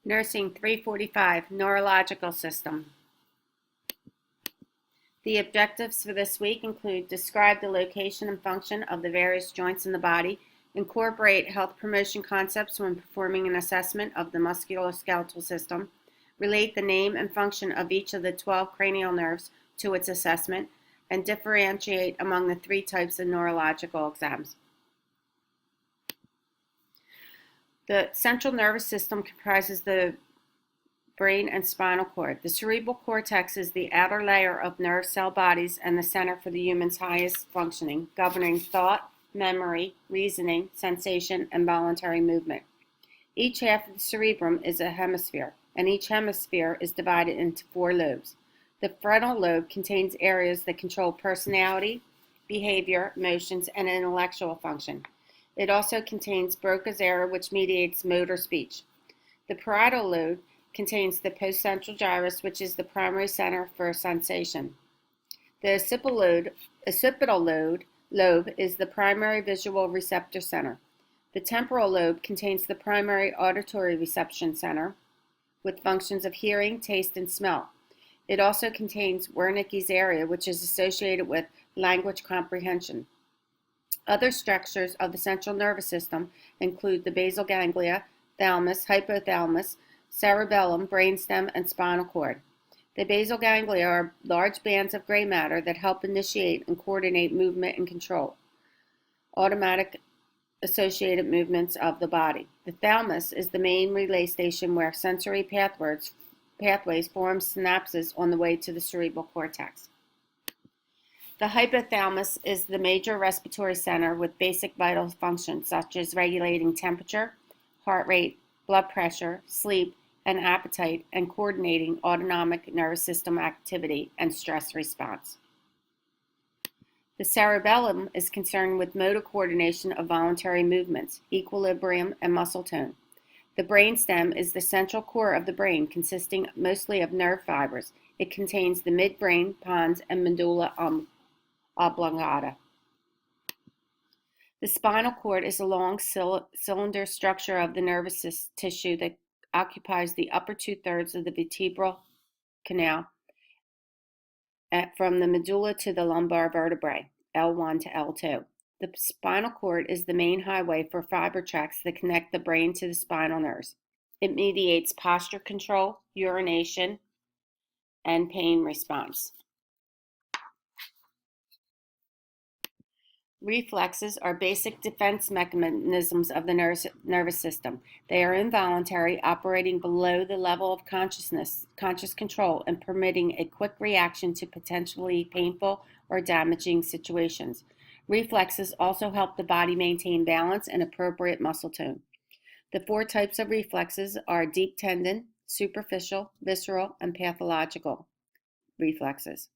Nursing 345, Neurological System. The objectives for this week include describe the location and function of the various joints in the body, incorporate health promotion concepts when performing an assessment of the musculoskeletal system, relate the name and function of each of the 12 cranial nerves to its assessment, and differentiate among the 3 types of neurological exams. The central nervous system comprises the brain and spinal cord. The cerebral cortex is the outer layer of nerve cell bodies and the center for the human's highest functioning, governing thought, memory, reasoning, sensation, and voluntary movement. Each half of the cerebrum is a hemisphere, and each hemisphere is divided into 4 lobes. The frontal lobe contains areas that control personality, behavior, emotions, and intellectual function. It also contains Broca's area, which mediates motor speech. The parietal lobe contains the postcentral gyrus, which is the primary center for sensation. The occipital lobe is the primary visual receptor center. The temporal lobe contains the primary auditory reception center with functions of hearing, taste, and smell. It also contains Wernicke's area, which is associated with language comprehension. Other structures of the central nervous system include the basal ganglia, thalamus, hypothalamus, cerebellum, brainstem, and spinal cord. The basal ganglia are large bands of gray matter that help initiate and coordinate movement and control automatic associated movements of the body. The thalamus is the main relay station where sensory pathways form synapses on the way to the cerebral cortex. The hypothalamus is the major respiratory center with basic vital functions such as regulating temperature, heart rate, blood pressure, sleep, and appetite, and coordinating autonomic nervous system activity and stress response. The cerebellum is concerned with motor coordination of voluntary movements, equilibrium, and muscle tone. The brainstem is the central core of the brain, consisting mostly of nerve fibers. It contains the midbrain, pons, and medulla oblongata. The spinal cord is a long cylinder structure of the nervous tissue that occupies the upper 2/3 of the vertebral canal from the medulla to the lumbar vertebrae, L1 to L2. The spinal cord is the main highway for fiber tracts that connect the brain to the spinal nerves. It mediates posture control, urination, and pain response. Reflexes are basic defense mechanisms of the nervous system. They are involuntary, operating below the level of conscious control, and permitting a quick reaction to potentially painful or damaging situations. Reflexes also help the body maintain balance and appropriate muscle tone. The 4 types of reflexes are deep tendon, superficial, visceral, and pathological reflexes.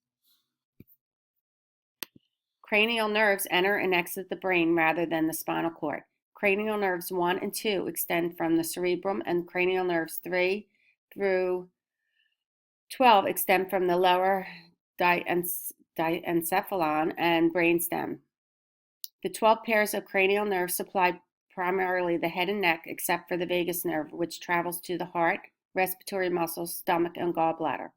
Cranial nerves enter and exit the brain rather than the spinal cord. Cranial nerves 1 and 2 extend from the cerebrum, and cranial nerves 3 through 12 extend from the lower diencephalon and brainstem. The 12 pairs of cranial nerves supply primarily the head and neck, except for the vagus nerve, which travels to the heart, respiratory muscles, stomach, and gallbladder.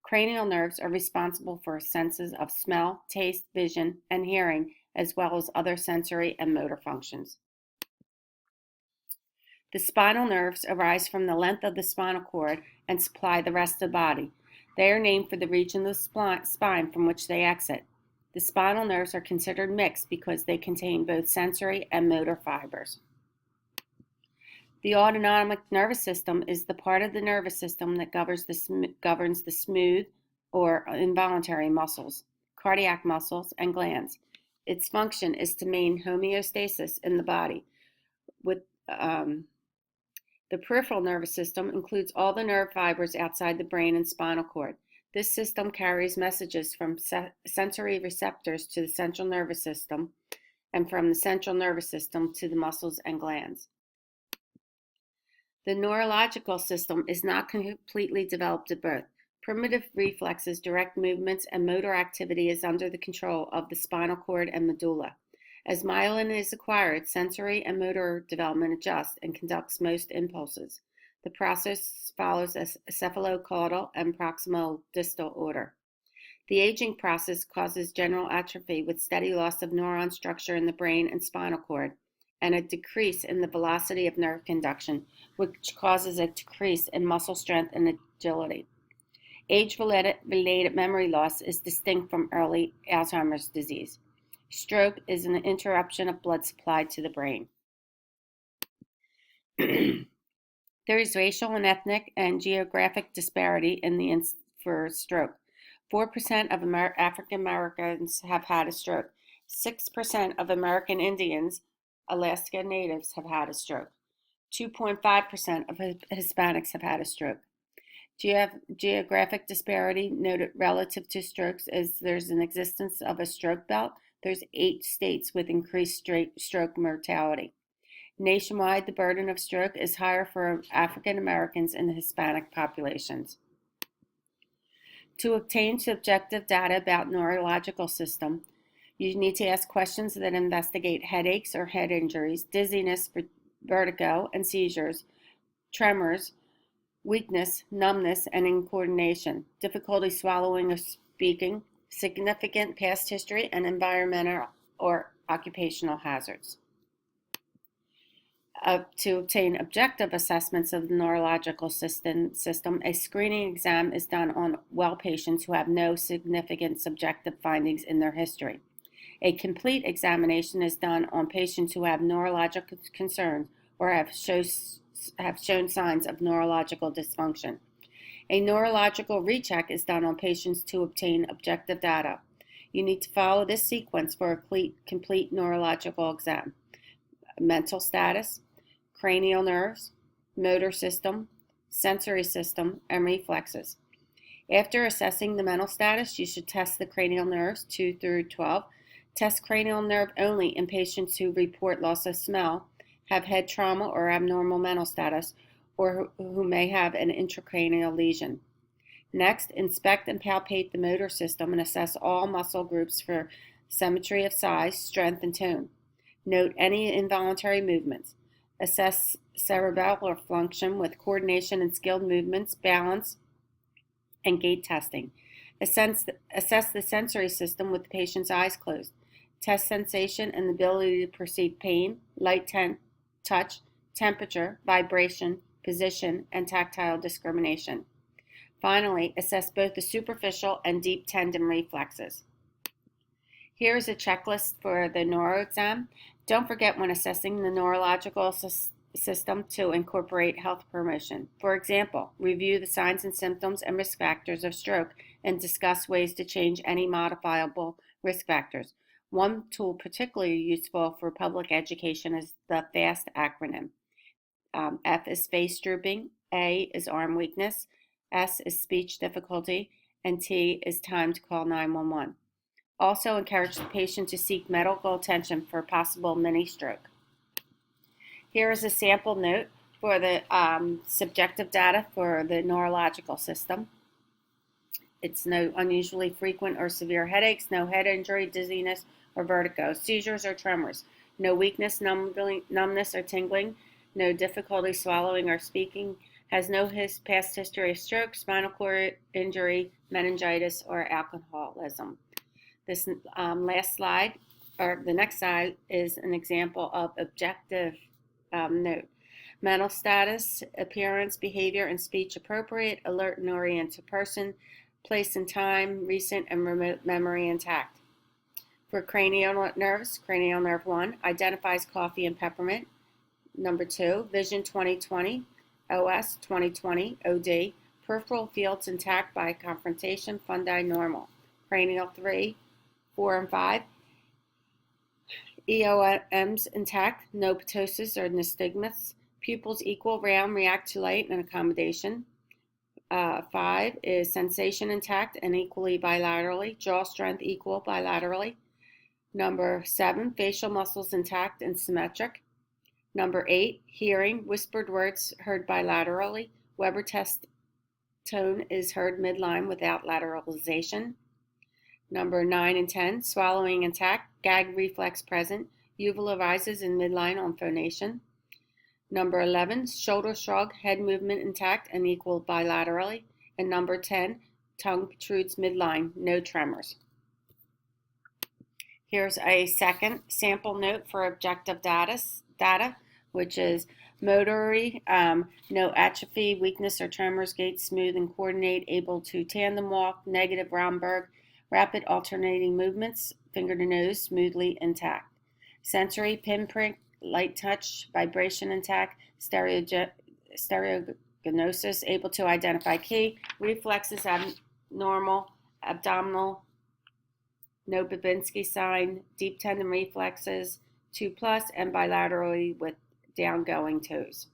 Cranial nerves are responsible for senses of smell, taste, vision, and hearing, as well as other sensory and motor functions. The spinal nerves arise from the length of the spinal cord and supply the rest of the body. They are named for the region of the spine from which they exit. The spinal nerves are considered mixed because they contain both sensory and motor fibers. The autonomic nervous system is the part of the nervous system that governs the smooth or involuntary muscles, cardiac muscles, and glands. Its function is to maintain homeostasis in the body. The peripheral nervous system includes all the nerve fibers outside the brain and spinal cord. This system carries messages from sensory receptors to the central nervous system and from the central nervous system to the muscles and glands. The neurological system is not completely developed at birth. Primitive reflexes, direct movements, and motor activity is under the control of the spinal cord and medulla. As myelin is acquired, sensory and motor development adjust and conducts most impulses. The process follows a cephalocaudal and proximal distal order. The aging process causes general atrophy with steady loss of neuron structure in the brain and spinal cord, and a decrease in the velocity of nerve conduction, which causes a decrease in muscle strength and agility. Age-related memory loss is distinct from early Alzheimer's disease. Stroke is an interruption of blood supply to the brain. There is racial and ethnic and geographic disparity for stroke. 4% of African Americans have had a stroke. 6% of American Indians, Alaska Natives, have had a stroke. 2.5% of Hispanics have had a stroke. Geographic disparity noted relative to strokes is there's an existence of a stroke belt. There's 8 states with increased stroke mortality. Nationwide, the burden of stroke is higher for African Americans and Hispanic populations. To obtain subjective data about neurological system, you need to ask questions that investigate headaches or head injuries, dizziness, vertigo and seizures, tremors, weakness, numbness, and incoordination, difficulty swallowing or speaking, significant past history, and environmental or occupational hazards. To obtain objective assessments of the neurological system, a screening exam is done on well patients who have no significant subjective findings in their history. A complete examination is done on patients who have neurological concerns or have shown signs of neurological dysfunction. A neurological recheck is done on patients to obtain objective data. You need to follow this sequence for a complete neurological exam: mental status, cranial nerves, motor system, sensory system, and reflexes. After assessing the mental status, you should test the cranial nerves 2 through 12. Test cranial nerve only in patients who report loss of smell, have head trauma or abnormal mental status, or who may have an intracranial lesion. Next, inspect and palpate the motor system and assess all muscle groups for symmetry of size, strength, and tone. Note any involuntary movements. Assess cerebellar function with coordination and skilled movements, balance, and gait testing. Assess the sensory system with the patient's eyes closed. Test sensation and the ability to perceive pain, light, touch, temperature, vibration, position, and tactile discrimination. Finally, assess both the superficial and deep tendon reflexes. Here is a checklist for the neuro exam. Don't forget when assessing the neurological system to incorporate health promotion. For example, review the signs and symptoms and risk factors of stroke and discuss ways to change any modifiable risk factors. One tool particularly useful for public education is the FAST acronym. F is face drooping, A is arm weakness, S is speech difficulty, and T is time to call 911. Also encourage the patient to seek medical attention for possible mini stroke. Here is a sample note for the subjective data for the neurological system. It's no unusually frequent or severe headaches, no head injury, dizziness, or vertigo, seizures or tremors, no weakness, numbness, or tingling, no difficulty swallowing or speaking, has no past history of stroke, spinal cord injury, meningitis, or alcoholism. This last slide, or the next slide, is an example of objective note. Mental status, appearance, behavior, and speech appropriate, alert and oriented person, place and time, recent and remote memory intact. For cranial nerves, cranial nerve 1 identifies coffee and peppermint. Number 2, vision 20/20, OS 20/20, OD, peripheral fields intact by confrontation, fundi normal. Cranial 3, 4, and 5, EOMs intact, no ptosis or nystagmus. Pupils equal, round, react to light and accommodation. 5 is sensation intact and equally bilaterally, jaw strength equal bilaterally. Number 7, facial muscles intact and symmetric. Number 8, hearing, whispered words heard bilaterally. Weber test tone is heard midline without lateralization. Number 9 and 10, swallowing intact, gag reflex present. Uvula rises in midline on phonation. Number 11, shoulder shrug, head movement intact and equal bilaterally. And number 10, tongue protrudes midline, no tremors. Here's a second sample note for objective data, which is motory, no atrophy, weakness or tremors, gait smooth and coordinate, able to tandem walk, negative Romberg, rapid alternating movements, finger to nose, smoothly intact. Sensory, pinprick, light touch, vibration intact, stereognosis, able to identify key, reflexes abnormal, abdominal, no Babinski sign, deep tendon reflexes, 2+, and bilaterally with downgoing toes.